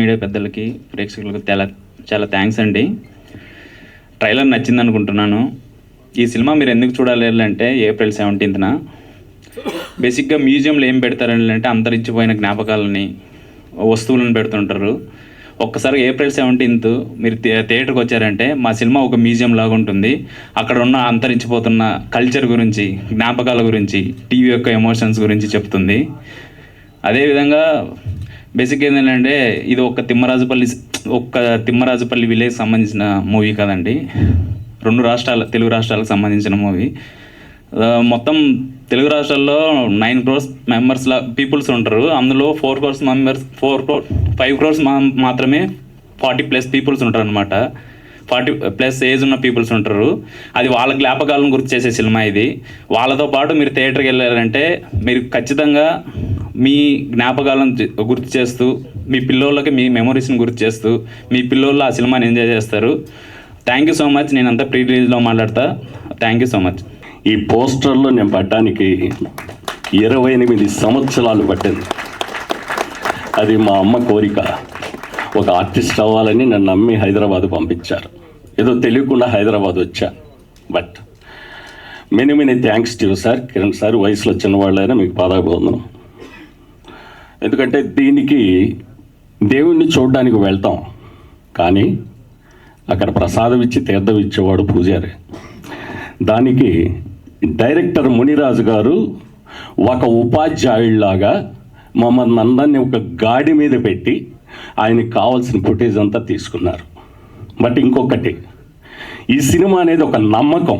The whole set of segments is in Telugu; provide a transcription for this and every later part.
మీడియా పెద్దలకి ప్రేక్షకులకు చాలా థ్యాంక్స్ అండి. ట్రైలర్ నచ్చింది అనుకుంటున్నాను. ఈ సినిమా మీరు ఎందుకు చూడాలి అంటే April 17th బేసిక్గా మ్యూజియంలో ఏం పెడతారని అంటే అంతరించిపోయిన జ్ఞాపకాలని, వస్తువులను పెడుతుంటారు. ఒక్కసారి April 17th మీరు థియేటర్కి వచ్చారంటే మా సినిమా ఒక మ్యూజియం లాగా ఉంటుంది. అక్కడ ఉన్న అంతరించిపోతున్న కల్చర్ గురించి, జ్ఞాపకాల గురించి, టీవీ యొక్క ఎమోషన్స్ గురించి చెప్తుంది. అదేవిధంగా బేసిక్ ఏంటంటే ఇది ఒక తిమ్మరాజుపల్లి విలేజ్ సంబంధించిన మూవీ కదండి. తెలుగు రాష్ట్రాలకు సంబంధించిన మూవీ. మొత్తం తెలుగు రాష్ట్రాల్లో 9 crores పీపుల్స్ ఉంటారు. అందులో 4 crores మాత్రమే 40+ పీపుల్స్ ఉంటారు అనమాట. 40+ ఏజ్ ఉన్న పీపుల్స్ ఉంటారు. అది వాళ్ళ జ్ఞాపకాలను గుర్తు చేసే సినిమా ఇది. వాళ్ళతో పాటు మీరు థియేటర్కి వెళ్ళారంటే మీరు ఖచ్చితంగా మీ జ్ఞాపకాలను గుర్తు చేస్తూ, మీ పిల్లోళ్ళకి మీ మెమొరీస్ని గుర్తు చేస్తూ, మీ పిల్లోళ్ళు ఆ సినిమాని ఎంజాయ్ చేస్తారు. Thank you so much. నేనంతా ప్రీ రిలీజ్లో మాట్లాడతా. Thank you so much. ఈ పోస్టర్లో నేను పడ్డానికి 28 సంవత్సరాలు పట్టింది. అది మా అమ్మ కోరిక. ఒక ఆర్టిస్ట్ అవ్వాలని నన్ను నమ్మి హైదరాబాద్ పంపించారు. ఏదో తెలియకుండా హైదరాబాద్ వచ్చా. But many thanks to you sir. Kiran sir, వయసులో చిన్నవాళ్ళైనా మీకు పాదాభివందనం. ఎందుకంటే దీనికి దేవుణ్ణి చూడడానికి వెళ్తాం, కానీ అక్కడ ప్రసాదం ఇచ్చి తీర్థం ఇచ్చేవాడు పూజారి. దానికి డైరెక్టర్ మునిరాజు గారు ఒక ఉపాధ్యాయుడిలాగా మమ్మల్ని అందరినీ ఒక గాడి మీద పెట్టి ఆయనకి కావాల్సిన ఫుటేజ్ అంతా తీసుకున్నారు. బట్ ఇంకొకటి, ఈ సినిమా అనేది ఒక నమ్మకం.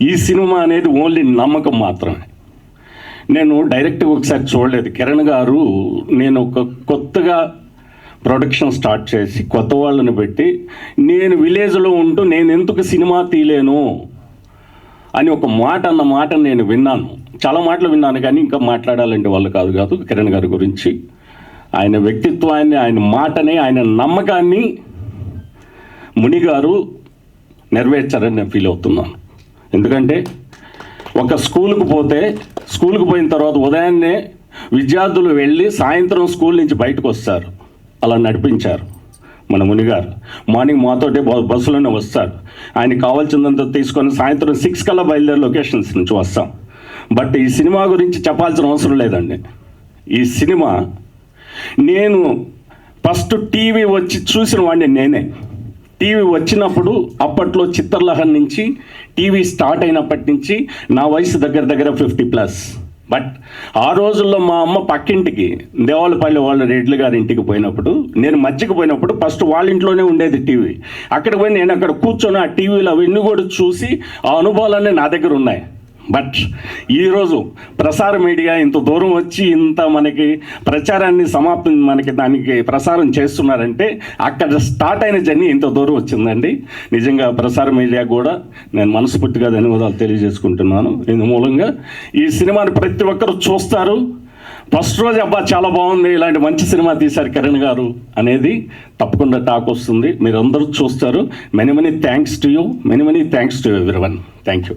ఈ సినిమా అనేది ఓన్లీ నమ్మకం మాత్రమే. నేను డైరెక్ట్గా ఒకసారి చూడలేదు. కిరణ్ గారు, నేను ఒక కొత్తగా ప్రొడక్షన్ స్టార్ట్ చేసి కొత్త వాళ్ళని పెట్టి నేను విలేజ్లో ఉంటూ నేను ఎందుకు సినిమా తీయలేను అని ఒక మాట నేను విన్నాను. చాలా మాటలు విన్నాను, కానీ ఇంకా మాట్లాడాలంటే వాళ్ళు కాదు కిరణ్ గారి గురించి. ఆయన వ్యక్తిత్వాన్ని, ఆయన మాటని, ఆయన నమ్మకాన్ని ముని గారు నెరవేర్చారని నేను ఫీల్ అవుతున్నాను. ఎందుకంటే ఒక స్కూల్కి పోయిన తర్వాత ఉదయాన్నే విద్యార్థులు వెళ్ళి సాయంత్రం స్కూల్ నుంచి బయటకు వస్తారు. అలా నడిపించారు మన మునిగారు. మార్నింగ్ మాతోటే బస్సులోనే వస్తారు. ఆయనకి కావాల్సిందంతా తీసుకొని సాయంత్రం 6 కల్లా బయలుదేరి లొకేషన్స్ నుంచి వస్తాం. బట్ ఈ సినిమా గురించి చెప్పాల్సిన అవసరం లేదండి. ఈ సినిమా నేను ఫస్ట్ టీవీ వచ్చి చూసిన వాడిని నేనే. టీవీ వచ్చినప్పుడు అప్పట్లో చిత్రలహరి నుంచి టీవీ స్టార్ట్ అయినప్పటి నుంచి నా వయసు దగ్గర 50+. బట్ ఆ రోజుల్లో మా అమ్మ పక్కింటికి దేవాలపల్లి వాళ్ళ రెడ్లు గారి ఇంటికి పోయినప్పుడు, నేను మధ్యకి పోయినప్పుడు ఫస్ట్ వాళ్ళ ఇంట్లోనే ఉండేది టీవీ. అక్కడికి పోయి నేను అక్కడ కూర్చొని ఆ టీవీలో అవన్నీ కూడా చూసి ఆ అనుభవాలన్నీ నా దగ్గర ఉన్నాయి. బట్ ఈరోజు ప్రసార మీడియా ఇంత దూరం వచ్చి ఇంత మనకి ప్రచారాన్ని దానికి ప్రసారం చేస్తున్నారంటే అక్కడ స్టార్ట్ అయిన జర్నీ ఇంత దూరం వచ్చిందండి. నిజంగా ప్రసార మీడియా కూడా నేను మనస్ఫూర్తిగా ధన్యవాదాలు తెలియజేసుకుంటున్నాను. ఇందు మూలంగా ఈ సినిమాని ప్రతి ఒక్కరు చూస్తారు. ఫస్ట్ రోజు అబ్బా చాలా బాగుంది, ఇలాంటి మంచి సినిమా తీశారు కిరణ్ గారు అనేది తప్పకుండా టాక్ వస్తుంది. మీరందరూ చూస్తారు. Many thanks to you. Many thanks to everyone. Thank you.